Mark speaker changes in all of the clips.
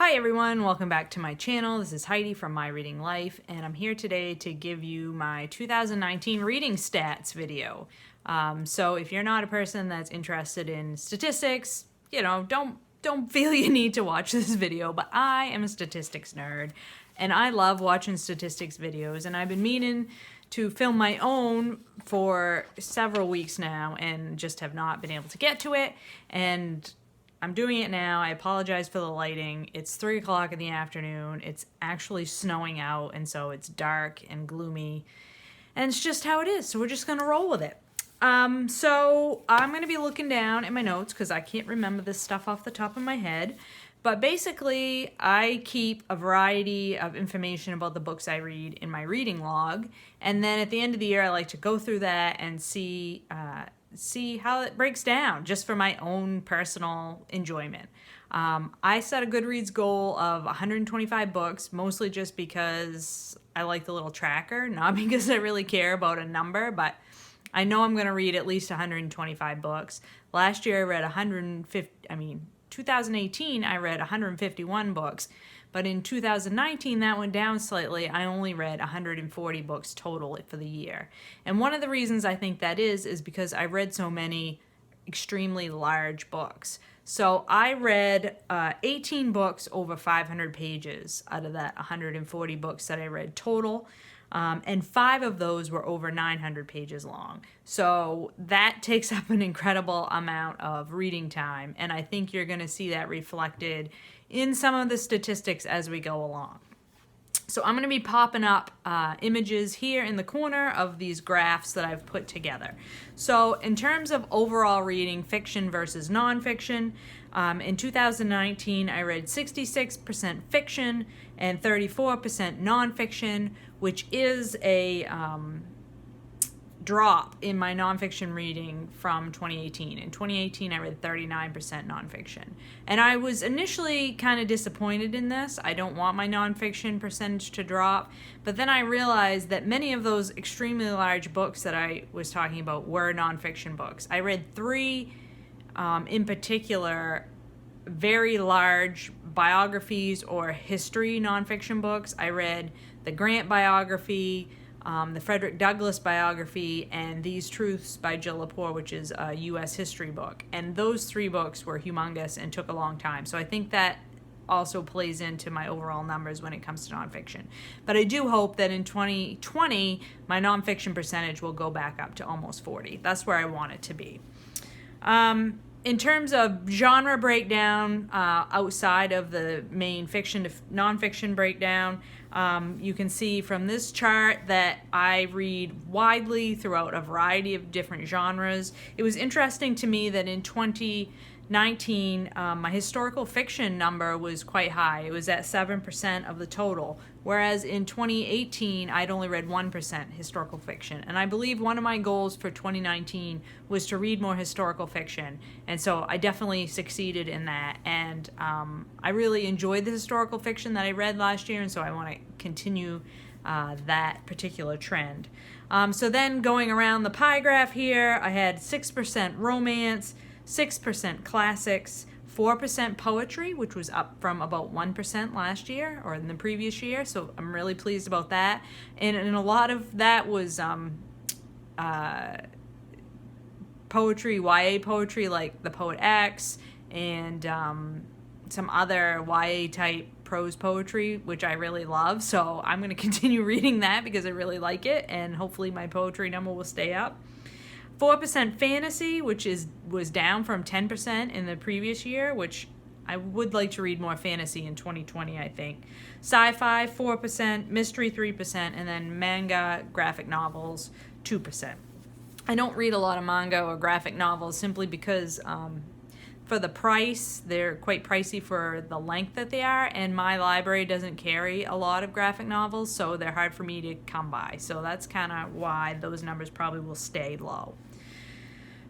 Speaker 1: Hi everyone, welcome back to my channel. This is Heidi from My Reading Life, and I'm here today to give you my 2019 reading stats video. So if you're not a person that's interested in statistics, don't feel you need to watch this video, but I am a statistics nerd, and I love watching statistics videos, and I've been meaning to film my own for several weeks now and just have not been able to get to it, and I'm doing it now. I apologize for the lighting. It's 3 o'clock in the afternoon. It's actually snowing out, and so it's dark and gloomy, and it's just how it is, so we're just gonna roll with it. So I'm gonna be looking down at my notes because I can't remember this stuff off the top of my head, but basically I keep a variety of information about the books I read in my reading log, and then at the end of the year I like to go through that and see how it breaks down just for my own personal enjoyment. I set a Goodreads goal of 125 books, mostly just because I like the little tracker, not because I really care about a number, but I know I'm going to read at least 125 books. Last year I read 2018 I read 151 books, but in 2019 that went down slightly. I only read 140 books total for the year. And one of the reasons I think that is because I read so many extremely large books. So I read 18 books over 500 pages out of that 140 books that I read total. And 5 of those were over 900 pages long. So that takes up an incredible amount of reading time, and I think you're going to see that reflected in some of the statistics as we go along. So I'm going to be popping up images here in the corner of these graphs that I've put together. So in terms of overall reading, fiction versus nonfiction, in 2019 I read 66% fiction and 34% nonfiction, which is a drop in my nonfiction reading from 2018. In 2018, I read 39% nonfiction. And I was initially kind of disappointed in this. I don't want my nonfiction percentage to drop. But then I realized that many of those extremely large books that I was talking about were nonfiction books. I read 3 in particular very large biographies or history nonfiction books. I read the Grant biography, the Frederick Douglass biography, and These Truths by Jill Lepore, which is a U.S. history book. And those 3 books were humongous and took a long time. So I think that also plays into my overall numbers when it comes to nonfiction. But I do hope that in 2020, my nonfiction percentage will go back up to almost 40. That's where I want it to be. In terms of genre breakdown, outside of the main fiction to nonfiction breakdown, you can see from this chart that I read widely throughout a variety of different genres. It was interesting to me that in 2019, my historical fiction number was quite high. It was at 7% of the total, whereas in 2018, I'd only read 1% historical fiction. And I believe one of my goals for 2019 was to read more historical fiction, and so I definitely succeeded in that. And I really enjoyed the historical fiction that I read last year, and so I want to continue that particular trend. So then going around the pie graph here, I had 6% romance, 6% classics, 4% poetry, which was up from about 1% last year or in the previous year, so I'm really pleased about that. And a lot of that was poetry, YA poetry, like The Poet X, and some other YA type prose poetry, which I really love. So I'm going to continue reading that because I really like it, and hopefully my poetry number will stay up. 4% fantasy, which was down from 10% in the previous year, which I would like to read more fantasy in 2020, I think. Sci-fi, 4%, mystery, 3%, and then manga, graphic novels, 2%. I don't read a lot of manga or graphic novels simply because for the price, they're quite pricey for the length that they are, and my library doesn't carry a lot of graphic novels, so they're hard for me to come by. So that's kind of why those numbers probably will stay low.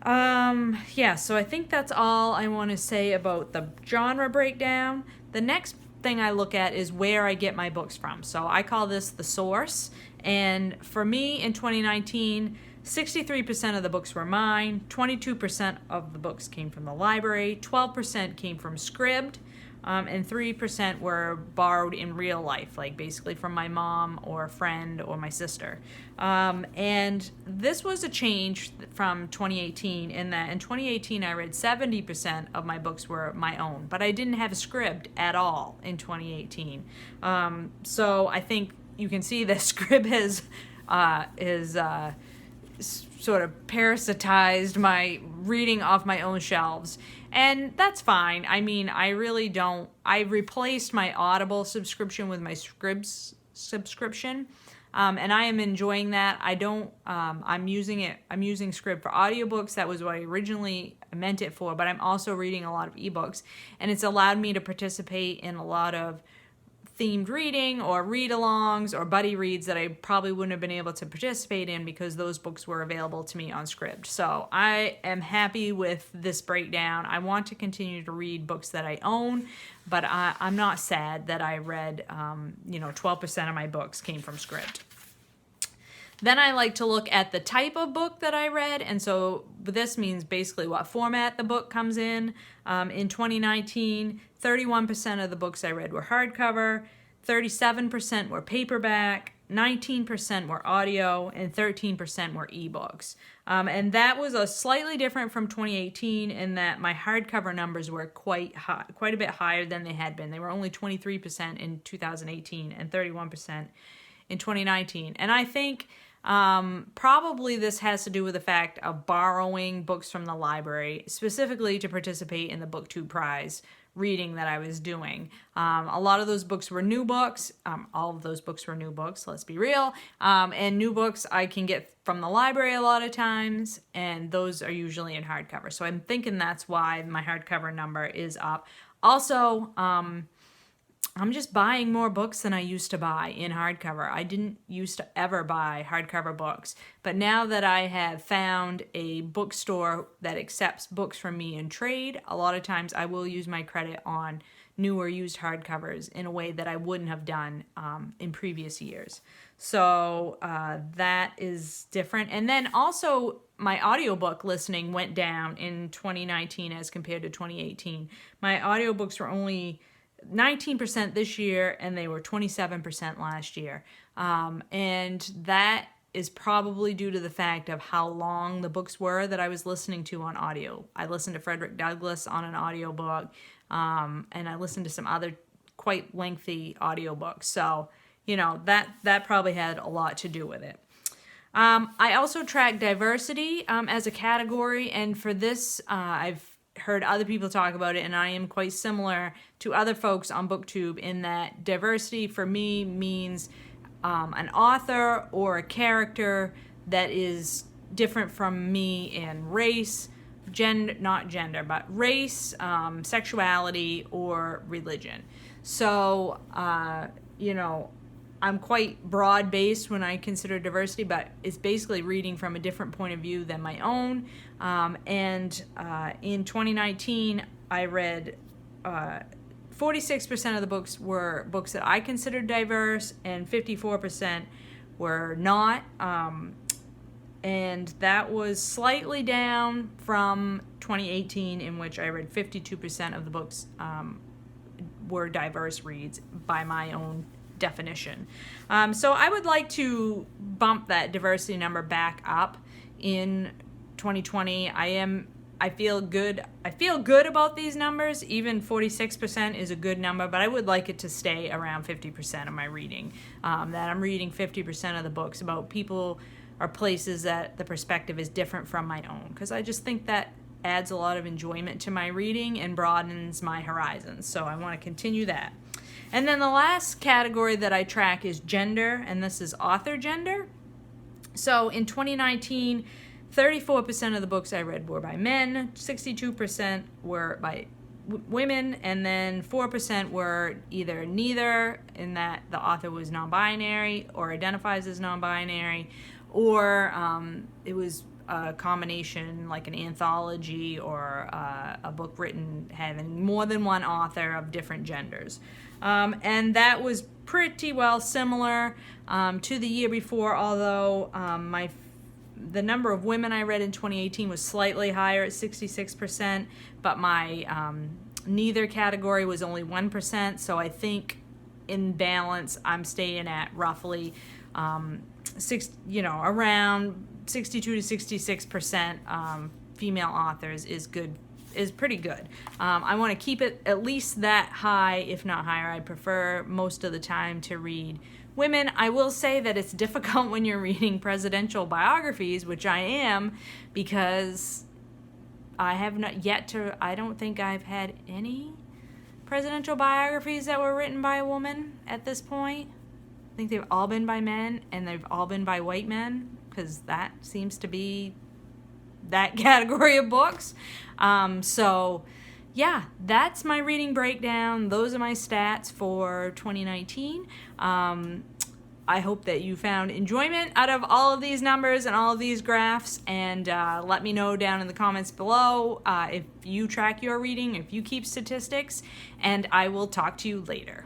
Speaker 1: Yeah, so I think that's all I want to say about the genre breakdown. The next thing I look at is where I get my books from. So I call this the source, and for me in 2019, 63% of the books were mine, 22% of the books came from the library, 12% came from Scribd, and 3% were borrowed in real life, like basically from my mom or a friend or my sister. And this was a change from 2018 in that in 2018 I read 70% of my books were my own, but I didn't have a script at all in 2018. So I think you can see that script has sort of parasitized my reading off my own shelves. And that's fine. I mean, I really don't. I replaced my Audible subscription with my Scribs subscription. And I am enjoying that. I'm using Scrib for audiobooks. That was what I originally meant it for, but I'm also reading a lot of ebooks. And it's allowed me to participate in a lot of themed reading or read-alongs or buddy reads that I probably wouldn't have been able to participate in because those books were available to me on Scribd. So I am happy with this breakdown. I want to continue to read books that I own, but I'm not sad that I read, 12% of my books came from Scribd. Then I like to look at the type of book that I read, and so this means basically what format the book comes in. In 2019, 31% of the books I read were hardcover, 37% were paperback, 19% were audio, and 13% were ebooks. And that was a slightly different from 2018 in that my hardcover numbers were quite a bit higher than they had been. They were only 23% in 2018 and 31% in 2019. And I think probably this has to do with the fact of borrowing books from the library, specifically to participate in the BookTube Prize reading that I was doing. A lot of those books were new books. All of those books were new books, let's be real. And new books I can get from the library a lot of times, and those are usually in hardcover. So I'm thinking that's why my hardcover number is up. Also, I'm just buying more books than I used to buy in hardcover. I didn't used to ever buy hardcover books, but now that I have found a bookstore that accepts books from me in trade, a lot of times I will use my credit on new or used hardcovers in a way that I wouldn't have done in previous years. So that is different. And then also my audiobook listening went down in 2019 as compared to 2018. My audiobooks were only 19% this year, and they were 27% last year. And that is probably due to the fact of how long the books were that I was listening to on audio. I listened to Frederick Douglass on an audiobook, and I listened to some other quite lengthy audiobooks. So, that probably had a lot to do with it. I also track diversity as a category, and for this, I've heard other people talk about it, and I am quite similar to other folks on BookTube in that diversity for me means an author or a character that is different from me in race, not gender, but race, sexuality, or religion. So, I'm quite broad-based when I consider diversity, but it's basically reading from a different point of view than my own. And in 2019, I read 46% of the books were books that I considered diverse, and 54% were not. And that was slightly down from 2018, in which I read 52% of the books were diverse reads by my own definition. So I would like to bump that diversity number back up in 2020. I feel good about these numbers. Even 46% is a good number, but I would like it to stay around 50% of my reading. That I'm reading 50% of the books about people or places that the perspective is different from my own, because I just think that adds a lot of enjoyment to my reading and broadens my horizons. So I want to continue that. And then the last category that I track is gender, and this is author gender. So in 2019, 34% of the books I read were by men, 62% were by women, and then 4% were either neither, in that the author was non-binary or identifies as non-binary, or it was a combination like an anthology or a book written having more than one author of different genders. And that was pretty well similar to the year before, although the number of women I read in 2018 was slightly higher at 66%, but my Neither category was only 1%, so I think in balance I'm staying at roughly around 62 to 66% female authors is pretty good. I want to keep it at least that high, if not higher. I prefer most of the time to read women. I will say that it's difficult when you're reading presidential biographies, which I am, because I have not yet to, I don't think I've had any presidential biographies that were written by a woman at this point. I think they've all been by men, and they've all been by white men, because that seems to be that category of books. So yeah, that's my reading breakdown. Those are my stats for 2019. I hope that you found enjoyment out of all of these numbers and all of these graphs, and let me know down in the comments below if you track your reading, if you keep statistics, and I will talk to you later.